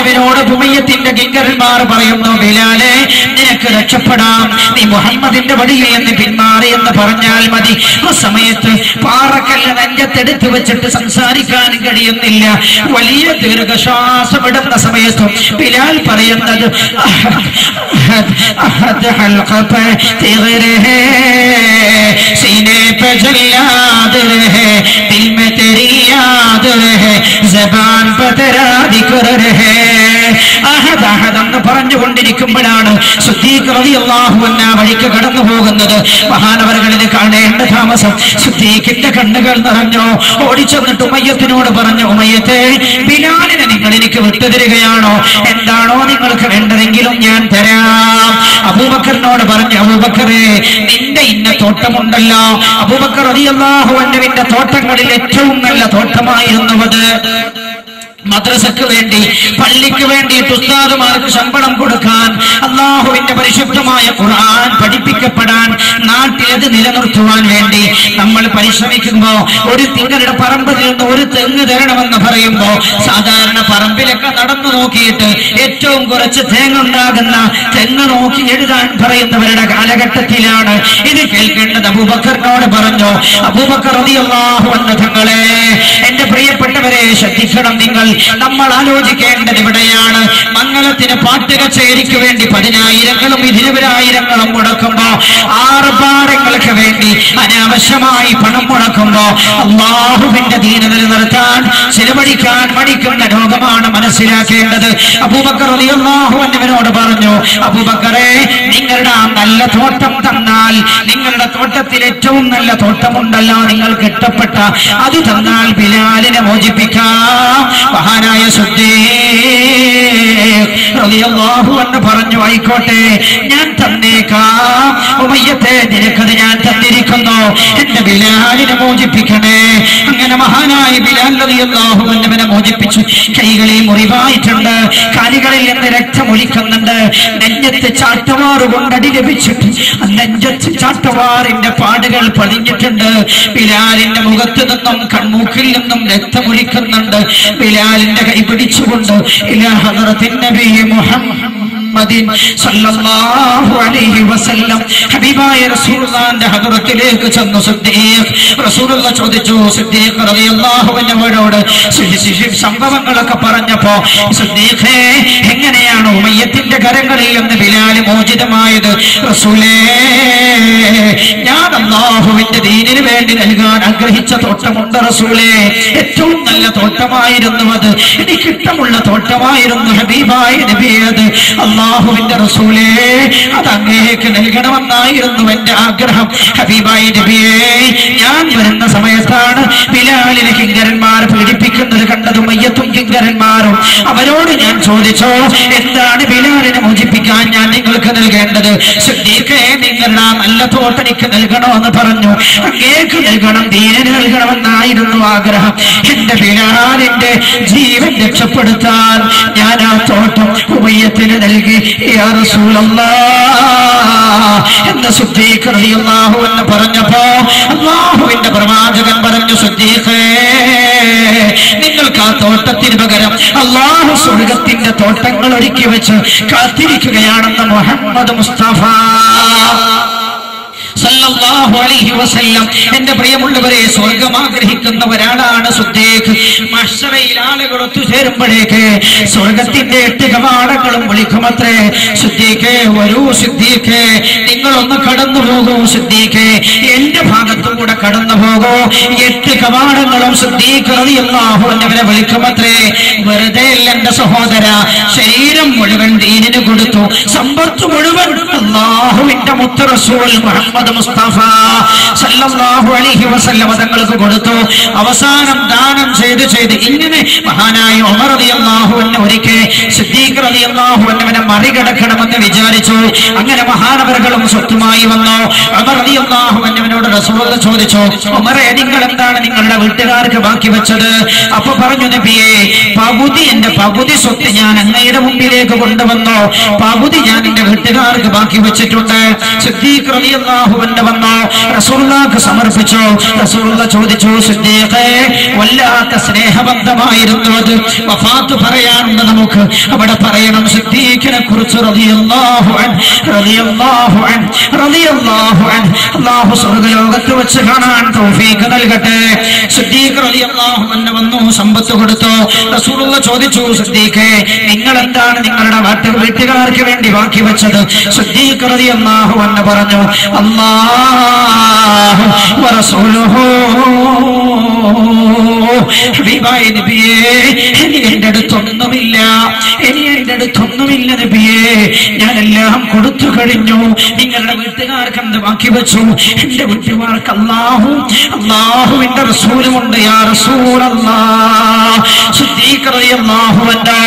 അള്ളാഹുവിനോട് ഉമയ്യത്തിന്റെ കിങ്കരന്മാർ പറയുന്നു, ബിലാലെ നിനക്ക് രക്ഷപ്പെടാം, നീ മുഹമ്മദിന്റെ വഴിയിൽ നിന്ന് പിന്മാറി എന്ന് പറഞ്ഞാൽ മതി. ആ സമയത്ത് പാറക്കല്ല് നെഞ്ചത്തെടുത്ത് വെച്ചിട്ട് സംസാരിക്കാൻ കഴിയുന്നില്ല. വലിയ ദീർഘശ്വാസം ഇടുന്ന സമയത്തും ബിലാൽ പറയുന്നത് सीने पे जल याद रहे, दिल में तेरी याद रहे, ज़बान पे तेरा जिक्र रहे. അഹദ് അഹദ് എന്ന് പറഞ്ഞുകൊണ്ടിരിക്കുമ്പോഴാണ് സിദ്ദീഖ് റളിയല്ലാഹു അൻഹു വഴിക്ക് കടന്നു പോകുന്നത്. മഹാനവറുകളിൽ കാണേണ്ട താമസം സിദ്ദീഖിന്റെ കണ്ണുകൾ നിറഞ്ഞു. ഓടിച്ചെന്നിട്ട് ഉമയ്യത്തിനോട് പറഞ്ഞു, ഉമയ്യത്തെ, ബിലാലിനെ നിങ്ങൾ എനിക്ക് വിട്ടുതരികയാണോ? എന്താണോ നിങ്ങൾക്ക് വേണ്ടതെങ്കിലും ഞാൻ തരാം. അബൂബക്കറിനോട് പറഞ്ഞു, അബൂബക്കറേ, നിന്റെ ഇന്ന തോട്ടമുണ്ടല്ലോ. അബൂബക്കർ റളിയല്ലാഹു അൻഹുവിന്റെ തോട്ടങ്ങളിൽ ഏറ്റവും നല്ല തോട്ടമായിരുന്നു അത്. മദ്രസക്ക് വേണ്ടി, പള്ളിക്ക് വേണ്ടിയിട്ട് ഉസ്താദുമാർക്ക് ശമ്പളം കൊടുക്കാൻ, അള്ളാഹുവിന്റെ പരിശുദ്ധമായ ഖുർആൻ പഠിപ്പിക്കപ്പെടാൻ, നാട്ടിലത് നിലനിർത്തുവാൻ വേണ്ടി നമ്മൾ പരിശ്രമിക്കുമ്പോ ഒരു തിങ്ങളുടെ പറമ്പിൽ നിന്ന് ഒരു തെങ്ങ് തരണമെന്ന് പറയുമ്പോ സാധാരണ പറമ്പിലൊക്കെ നടന്നു നോക്കിയിട്ട് ഏറ്റവും കുറച്ച് തേങ്ങ ഉണ്ടാകുന്ന തെങ്ങ് നോക്കി എഴുതാൻ പറയുന്നവരുടെ കാലഘട്ടത്തിലാണ് ഇത് കേൾക്കേണ്ടത്. അബൂബക്കറിനോട് പറഞ്ഞു, അബൂബക്കർ റളിയല്ലാഹു അൻഹു തങ്ങളെ, എന്റെ പ്രിയപ്പെട്ടവരെ ശ്രദ്ധിക്കണം. നമ്മൾ ആലോചിക്കേണ്ടത് ഇവിടെയാണ്. മംഗലത്തിന് പാട്ട് കച്ചേരിക്ക് വേണ്ടി 10,000ങ്ങളും 20,000ങ്ങളും മുടക്കുമ്പോ, ആർഭാടങ്ങൾക്ക് വേണ്ടി അനാവശ്യമായി പണം മുടക്കുമ്പോ അല്ലാഹുവിന്റെ ദീൻ നിലനിർത്താൻ ചെലവഴിക്കാൻ മടിക്കുന്ന ലോകമാണ് മനസ്സിലാക്കേണ്ടത്. അബൂബക്കർ റളിയല്ലാഹു അൻഹുവിനോട് പറഞ്ഞു, അബൂബക്കറെ, നിങ്ങളുടെ ആ നല്ല തോട്ടം തന്നാൽ, നിങ്ങളുടെ തോട്ടത്തിൽ ഏറ്റവും നല്ല തോട്ടമുണ്ടല്ലോ, നിങ്ങൾക്ക് ഇഷ്ടപ്പെട്ട അത് തന്നാൽ ബിലാലിനെ മോചിപ്പിക്കാം. മഹാനായ സിദ്ദീഖ് റളിയല്ലാഹു അൻഹു പറഞ്ഞു, ആയിക്കോട്ടെ, ഞാൻ തന്നേക്കാം. ഉമയ്യത്തെ, നിനക്കത് ഞാൻ തന്നിരിക്കുന്നു, എന്റെ ബിലാലിനെ മോചിപ്പിക്കണേ. അങ്ങനെ മഹാനായ ബിലാൽ റളിയല്ലാഹു അൻഹുവിനെ മോചിപ്പിച്ചു. കൈകളിൽ മുറിവായിട്ടുണ്ട്, കാലുകളിൽ നിന്ന് രക്തമൊലിക്കുന്നുണ്ട്, നെഞ്ചത്ത് ചാട്ടവാറ് കൊണ്ടടി ലഭിച്ചിട്ട് നെഞ്ചത്ത് ചാട്ടവാറിന്റെ പാടുകൾ പതിഞ്ഞിട്ടുണ്ട്. ബിലാലിന്റെ മുഖത്ത് നിന്നും കൺമൂക്കിൽ നിന്നും രക്തമൊലിക്കുന്നുണ്ട്. ബിലാലിന്റെ കൈ പിടിച്ചുകൊണ്ട് ഇലാ ഹദ്റത്തിൻ നബി മുഹമ്മദിൻ സല്ലല്ലാഹു അലൈഹി വസല്ലം ഹബീബായ റസൂലുള്ളാഹിന്റെ ഹദ്റത്തിലേക്ക് ചെന്നു സിദ്ദീഖ്. റസൂലുള്ളാഹി ചോദിച്ചു, സിദ്ദീഖ് റളിയല്ലാഹു അൻഹുവിനോട് സംഭവങ്ങളൊക്കെ പറഞ്ഞപ്പോ, സിദ്ദീഖേ, എങ്ങനെയാണ് ഉമയ്യത്തിന്റെ കരങ്ങളിൽ നിന്ന് ബിലാൽ മോചിതമായത്? റസൂലേ, ഞാൻ അല്ലാഹുവിന്റെ ദീനിന് വേണ്ടി നൽകാൻ ആഗ്രഹിച്ച തോട്ടമുണ്ട് റസൂലേ, ഏറ്റവും നല്ല തോട്ടമായിരുന്നു അത്, എനിക്കിഷ്ടമുള്ള തോട്ടമായിരുന്നു ഹബീബായ നബി. അത് അല്ലാഹുവിന്റെ റസൂലേ, അത് അങ്ങേക്ക് നൽകണമെന്നായിരുന്നു എന്റെ ആഗ്രഹം. ഹബീബായ നബിയേ, ഞാൻ വരുന്ന സമയത്താണ് ബിലാലിനെ കിങ്കരന്മാർ പീഡിപ്പിക്കുന്നത് കണ്ടതും മയ്യത്തും കിങ്കരന്മാരും. അവരോട് ഞാൻ ചോദിച്ചോ, എന്താണ് ബിലാലിനെ മോചിപ്പിക്കാൻ ഞാൻ നിങ്ങൾക്ക് നൽകേണ്ടത്? സിദ്ദീഖേ, നിങ്ങളുടെ നല്ല തോട്ടം എനിക്ക് നൽകണോ എന്ന് പറഞ്ഞു. അങ്ങേക്ക് നൽകണം, ദീനിന് നൽകണമെന്നായിരുന്നു ആഗ്രഹം. എന്റെ ബിലാലിന്റെ ജീവൻ രക്ഷപ്പെടുത്താൻ ഞാൻ ആ തോട്ടം ഉമയ്യത്തിന് നൽകി. യാ റസൂലല്ലാഹ് എന്ന് സിദ്ദീഖ് റളിയല്ലാഹു അൻഹു പറഞ്ഞപ്പോ അല്ലാഹുവിന്റെ പ്രവാചകൻ പറഞ്ഞു, സിദ്ദീഖേ, നിങ്ങൾക്ക് ആ തോട്ടത്തിന് പകരം അല്ലാഹു സ്വർഗത്തിന്റെ തോട്ടങ്ങൾ ഒരുക്കി വെച്ച് കാത്തിരിക്കുകയാണെന്ന് മുഹമ്മദ് മുസ്തഫ സല്ലല്ലാഹു അലൈഹി വസല്ലം. എന്റെ പ്രിയമുള്ളവരെ, സ്വർഗം ആഗ്രഹിക്കുന്ന ഒരാളാണ് സിദ്ദീഖ്. മഹ്ശറയിൽ ആളുകൾ ഒത്തുചേരുമ്പോഴേക്ക് സ്വർഗത്തിന്റെ 8 കവാടങ്ങളും വിളിക്കുമത്രേ, സിദ്ദീഖേ, വരൂ സിദ്ദീഖേ, നിങ്ങളൊന്ന് കടന്നു പോകൂ സിദ്ദീഖേ, എന്റെ ഭാഗത്തുകൂടെ കടന്നു പോകൂ. 8 കവാടങ്ങളും സിദ്ദീഖ് റളിയല്ലാഹു അൻഹുവിനെ വിളിക്കുമത്രേ. വെറുതെ അല്ല എന്റെ സഹോദര, ശരീരം മുഴുവൻ ദീനിന് കൊടുത്തു, സമ്പത്ത് മുഴുവൻ അല്ലാഹുവിന്റെ മുത്ത് റസൂൽ മുഹമ്മദ് മുസ്തഫ സല്ലല്ലാഹു അലൈഹി വസല്ലം തങ്ങൾക്ക് കൊടുത്തു. അവസാനം ദാനം ചെയ്ത് ഇങ്ങനെ മഹാനായ ഉമർ റളിയല്ലാഹു അൻഹു ഒരിക്കൽ സിദ്ദീഖ് റളിയല്ലാഹു അൻഹുവിനെ മറികടക്കണമെന്ന് വിചാരിച്ചു. അങ്ങനെ മഹാനവറുകളും സ്വത്തുമായി വന്നു. ഉമർ റളിയല്ലാഹു അൻഹുവിനോട് റസൂലുള്ളാഹി ചോദിച്ചു, ഉമറേ, നിങ്ങൾ എന്താണ് നിങ്ങളുടെ വീട്ടുകാർക്ക് ബാക്കി വെച്ചത്? അപ്പൊ പറഞ്ഞു, നബിയേ, എന്റെ പകുതി സ്വത്ത് ഞാൻ അങ്ങയുടെ മുമ്പിലേക്ക് കൊണ്ടുവന്നു, പകുതി ഞാൻ എന്റെ വീട്ടുകാർക്ക് ബാക്കി വെച്ചിട്ടുണ്ട്. സിദ്ദീഖ് റളിയല്ലാഹു അൻഹു വന്നു, റസൂലുള്ളാഹിക്ക് സമർപ്പിച്ചു. റസൂലുള്ളാഹി ചോദിച്ചു, സിദ്ദീഖേ, വല്ലാത്ത സ്നേഹബന്ധമായിരുന്നു അത്, വഫാത്ത് പറയാനുണ്ട് നമുക്ക്, അവിടെ പറയണം സിദ്ദീഖിനെ കുറിച്ച് റളിയല്ലാഹു അൻഹു റളിയല്ലാഹു അൻഹു റളിയല്ലാഹു അൻഹു. അല്ലാഹു സ്വർഗ്ഗലോകത്ത് വെച്ച് കാണാൻ തൗഫീഖ് നൽകട്ടെ. സിദ്ദീഖ് റളിയല്ലാഹു അൻഹു വന്നു, സമ്പത്ത് കൊടുത്തു. റസൂലുള്ളാഹി ചോദിച്ചു, സിദ്ദീഖേ, നിങ്ങൾ എന്താണ് നിങ്ങളുടെ വീട്ടുകാർക്ക് വേണ്ടി ബാക്കി വെച്ചത്? സിദ്ദീഖ് റളിയല്ലാഹു അൻഹു പറഞ്ഞു, അല്ലാഹു വറസൂലുഹു. ഹബീബായ നബിയേ, ഇനി എന്റെ അടുത്തൊന്നുമില്ല, നബിയേ, ഞാനെല്ലാം കൊടുത്തു കഴിഞ്ഞു. നിങ്ങളുടെ വീട്ടുകാർക്ക് എന്ത് ബാക്കി വെച്ചു? എന്റെ വീട്ടുകാർക്ക് അല്ലാഹുവിന്റെ റസൂലുമുണ്ട്. യാ റസൂലല്ലാഹ്. സിദ്ദീഖ് റളിയല്ലാഹു അൻഹു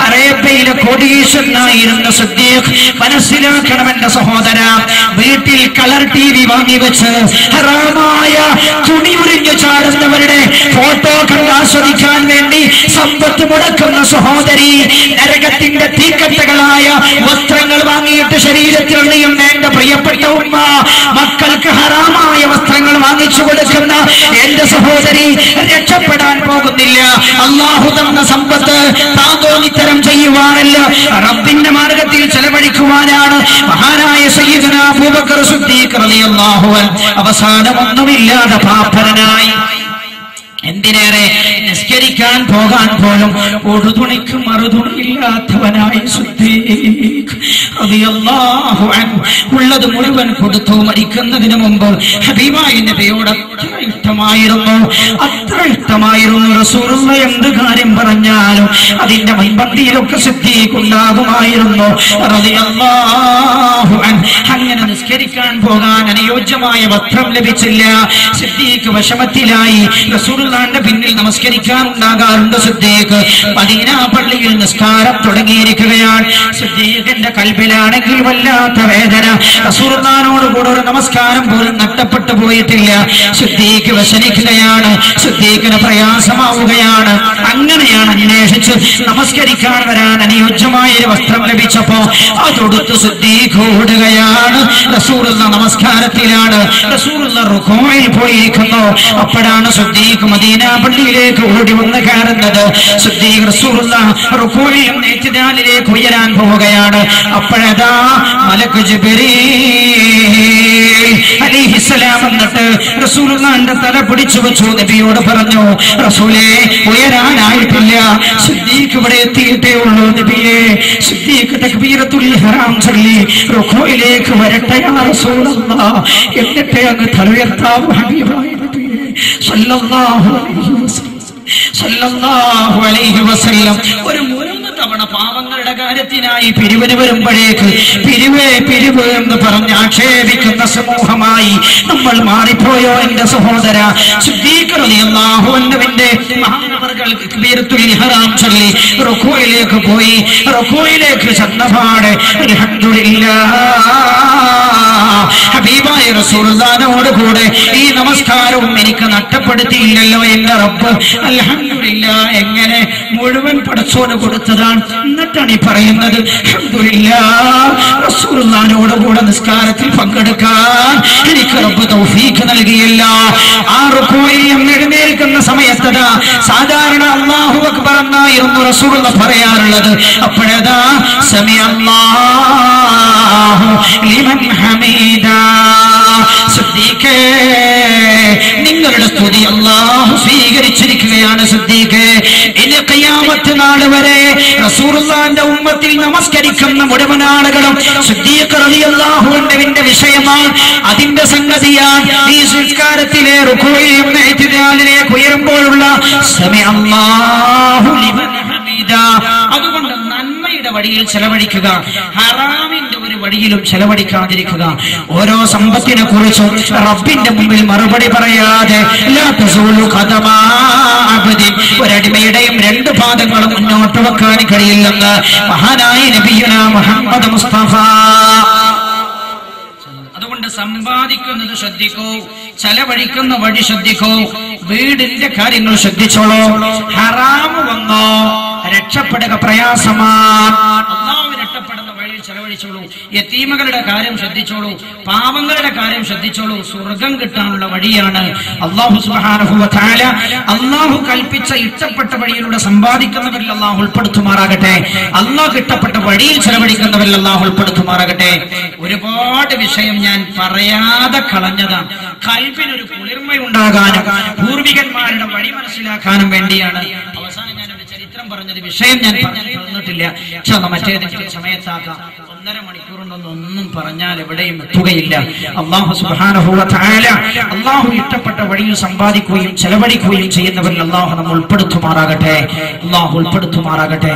അറേബ്യയിലെ കോടീശ്വരനായിരുന്ന സിദ്ദീഖ്, മനസ്സിലാക്കണം എന്റെ സഹോദര, വീട്ടിൽ കളർ TV വാങ്ങി വെച്ച് ഹറാമായ തുണി ഉരിഞ്ഞു ചാടുന്നവരുടെ ഫോട്ടോ കണ്ട് ആസ്വദിക്കാൻ വേണ്ടി സമ്പത്ത് മുടക്കുന്ന സഹോദരി, നരകത്തിന്റെ തീക്കട്ടകളായ വസ്ത്രങ്ങൾ വാങ്ങിയിട്ട് ശരീരത്തിൽ നീയുന്ന എന്റെ പ്രിയപ്പെട്ട ഉമ്മ, മക്കൾക്ക് ഹറാമായ വസ്ത്രങ്ങൾ വാങ്ങിച്ചു കൊടുക്കുന്ന എന്റെ സഹോദരി രക്ഷപ്പെടാൻ പോകുന്നില്ല. അല്ലാഹു തന്ന സമ്പത്ത് താന്തോന്നിത്തരം ചെയ്യുവാനല്ല, റബ്ബിന്റെ മാർഗത്തിൽ ചെലവഴിക്കുവാനാണ്. മഹാനായ സയ്യിദുനാ അബൂബക്കർ സിദ്ദീഖ് റളിയല്ലാഹു അൻഹു അവസാനമൊന്നുമില്ലാതെ പാപ്പരനായി. എന്തിനേറെ നിസ്കരിക്കാൻ പോകാൻ പോലും ഒടുതുണിക്ക് മറുതുണിയില്ലാത്തവനായി സിദ്ദീഖ് റളിയല്ലാഹു അൻഹു ഉള്ളത് മുഴുവൻ കൊടുത്തു. മരിക്കുന്നതിന് മുമ്പ് ഹബീബായ നബിയോട് അത്ര ഇഷ്ടമായിരുന്നു. റസൂലുള്ളാഹി എന്ത് കാര്യം പറഞ്ഞാലും അതിന്റെ മുൻപന്തിയിലൊക്കെ സിദ്ദീഖ് ഉണ്ടാകുമായിരുന്നു റളിയല്ലാഹു അൻഹു. അങ്ങനെ നിസ്കരിക്കാൻ പോകാൻ അനുയോജ്യമായ വസ്ത്രം ലഭിച്ചില്ല. സിദ്ദീഖ് വിഷമത്തിലായി. റസൂലുള്ളാഹിന്റെ പിന്നിൽ നമസ്കരിക്കാൻ ഉണ്ടാകാറുണ്ട് സിദ്ദീഖ്. മദീന പള്ളിയിൽ നിസ്കാരം തുടങ്ങിയിരിക്കുകയാണ്. സിദ്ദീഖിന്റെ കൽബിലാണെങ്കിൽ വല്ലാത്ത വേദന. റസൂലുള്ളാഹിനോട് കൂടെ ഒരു നമസ്കാരം പോലും നഷ്ടപ്പെട്ടു പോയിട്ടില്ല. സിദ്ദീഖ് വ്യസനിക്കുകയാണ്, സിദ്ദീഖിന് പ്രയാസമാവുകയാണ്. അങ്ങനെയാണ് അന്വേഷിച്ച് നമസ്കരിക്കാൻ വരാൻ അനുയോജ്യമായ ഒരു വസ്ത്രം ലഭിച്ചപ്പോ അതൊടുത്ത് സിദ്ദീഖ് ഓടുകയാണ്. റസൂലുള്ളാഹി നമസ്കാരത്തിലാണ്, റസൂലുള്ളാഹി റുകൂഇൽ പോയിരിക്കുന്നു. അപ്പോഴാണ് സിദ്ദീഖ് മദീന പള്ളിയിലേക്ക് ഓടി വന്ന് കയറുന്നത്. സിദ്ദീഖ് റസൂലുള്ളാഹി റുകൂഇലും ഇഅ്തിദാലിലേക്ക് ഉയരാൻ പോവുകയാണ്. അപ്പോഴതാ മലക്ക് ജിബ്രീൽ അലൈഹിസ്സലാം എന്നിട്ട് റസൂലുള്ളാഹിന്റെ തല പിടിച്ചു വെച്ചു. നബിയോട് പറഞ്ഞു, റസൂലേ, ഉയരാനായിട്ടില്ല, സിദ്ദീഖ് ഇവിടെ എത്തിയിട്ടേ ഉള്ളൂ. നബിയേ, സിദ്ദീഖ് തക്ബീറത്തുൽ ഇഹ്റാം ചൊല്ലി റുകൂഇലേക്ക് വരട്ടെ യാ റസൂലല്ലാഹ്, എന്നിട്ട് അങ്ങ് തല ഉയർത്താവൂ ഹബീബായ നബിയേ സല്ലല്ലാഹു അലൈഹി വസല്ലം. ഒരു 3 തവണ പാവങ്ങളുടെ കാര്യത്തിനായി പിരിവിന് വരുമ്പോഴേക്ക് പിരിവ് എന്ന് പറഞ്ഞ് ആക്ഷേപിക്കുന്ന സമൂഹമായി നമ്മൾ മാറിപ്പോയോ എന്റെ സഹോദര? സിദ്ദീഖ് റളിയല്ലാഹു അൻഹുവിന്റെ മഹാനവറുകൾ തക്ബീറത്തുൽ ഇഹ്റാം ചൊല്ലി റുകൂഇലേക്ക് പോയി. റുകൂഇലേക്ക് ചെന്നപാട് അൽഹംദുലില്ലാഹ്, ഹബീബായ റസൂലുള്ളാഹിനോട് കൂടെ ഈ നമസ്കാരവും എനിക്ക് നഷ്ടപ്പെടുത്തിയില്ലല്ലോ എന്റെ റബ്ബ്, അൽഹംദുലില്ലാഹ്. എങ്ങനെ മുഴുവൻ പടച്ചോന് കൊടുത്തതാണ്. എന്നിട്ടാണ് ഈ പറയുന്നത്, അൽഹംദുലില്ലാഹ്, റസൂലുള്ളാഹിനോട് കൂടെ നിസ്കാരത്തിൽ പങ്കെടുക്കാൻ എനിക്ക് റബ്ബ് തൗഫീഖ് നൽകിയില്ല. ആ റുകൂഇൽ എഴുന്നേൽക്കുന്ന സമയത്തതാ സാധാരണ അല്ലാഹു അക്ബർ എന്നായിരുന്നു റസൂലുള്ളാഹി പറയാറുള്ളത്. അപ്പോഴതാ സമിഅല്ലാഹു ലിമൻ ഹമീദാ. സിദ്ദീഖേ, നിങ്ങളുടെ സ്തുതി അല്ലാഹു സ്വീകരിച്ചിരിക്കുകയാണ്. സിദ്ദീഖേ, ഇനി ഖിയാമത്ത് നാൾ വരെ റസൂലുള്ളാഹിന്റെ ഉമ്മത്തിൽ നമസ്കരിക്കുന്ന മുഴുവൻ ആളുകളും സിദ്ദീഖ് റളിയല്ലാഹു അൻഹുവിന്റെ വിഷയമാണ്, അതിന്റെ സംഗതിയാണ്. ഈ സംസ്കാരത്തിലെ റുകൂഇലും ഇഅ്തിദാലിലേക്ക് ഉയരുമ്പോഴുള്ള സമിഅല്ലാഹു ലിമൻ ഹമീദാ. അതുകൊണ്ട് നന്മയുടെ വഴിയിൽ ചെലവഴിക്കുക, ഹറാമിന്റെ ഒരു വഴിയിലും ചെലവഴിക്കാതിരിക്കുക. ഓരോ സമ്പത്തിനെ കുറിച്ചും റബ്ബിന്റെ മുമ്പിൽ മറുപടി പറയാതെ ഒരടിമയുടെയും രണ്ട് പാദങ്ങളും മുന്നോട്ട് വെക്കാൻ കഴിയില്ലെന്ന് മഹാനായ നബിയുനാ മുഹമ്മദ് മുസ്തഫ. അതുകൊണ്ട് സമ്പാദിക്കുന്നത് ശ്രദ്ധിക്കൂ, ചെലവഴിക്കുന്ന വഴി ശ്രദ്ധിക്കൂ, വീടിന്റെ കാര്യങ്ങൾ ശ്രദ്ധിച്ചോളൂ. ഹറാമ് വന്നോ രക്ഷപ്പെടുക പ്രയാസമാണ്. അല്ലാഹുവിന് ഇഷ്ടപ്പെടുന്ന വഴിയിൽ ചെലവഴിച്ചോളൂ. യതീമകളുടെ കാര്യം ശ്രദ്ധിച്ചോളൂ, പാവങ്ങളുടെ കാര്യം ശ്രദ്ധിച്ചോളൂ. സ്വർഗം കിട്ടാനുള്ള വഴിയാണ്. അല്ലാഹു സുബ്ഹാനഹു വ തആല അല്ലാഹു കൽപ്പിച്ച ഇഷ്ടപ്പെട്ട വഴിയിലൂടെ സമ്പാദിക്കുന്നവരിൽ അല്ലാഹു ഉൾപ്പെടുത്തുമാറാകട്ടെ. അല്ലാഹു ഇഷ്ടപ്പെട്ട വഴിയിൽ ചെലവഴിക്കുന്നവരിൽ അല്ലാഹു ഉൾപ്പെടുത്തുമാറാകട്ടെ. ഒരുപാട് വിഷയം ഞാൻ പറയാതെ കളഞ്ഞതാണ്. കൽബിനൊരു കുളിർമയുണ്ടാകാനും പൂർവികന്മാരുടെ വഴി മനസ്സിലാക്കാനും വേണ്ടിയാണ് അവസാനം ഞാനൊരു ചരിത്രം പറഞ്ഞത്. വിഷയം ഞാൻ പറഞ്ഞിട്ടില്ല. മറ്റേതെങ്കിലും സമയത്താക്കാം. 1.5 മണിക്കൂറുണ്ടൊന്നും ഒന്നും പറഞ്ഞാൽ എവിടെയും എത്തുകയില്ല. അല്ലാഹു സുബ്ഹാനഹു വ തആല അല്ലാഹു ഇഷ്ടപ്പെട്ട വഴിയിൽ സമ്പാദിക്കുകയും ചെലവഴിക്കുകയും ചെയ്യുന്നവരിൽ അല്ലാഹു നമ്മെ ഉൾപ്പെടുത്തുമാറാകട്ടെ. അല്ലാഹു ഉൾപ്പെടുത്തുമാറാകട്ടെ.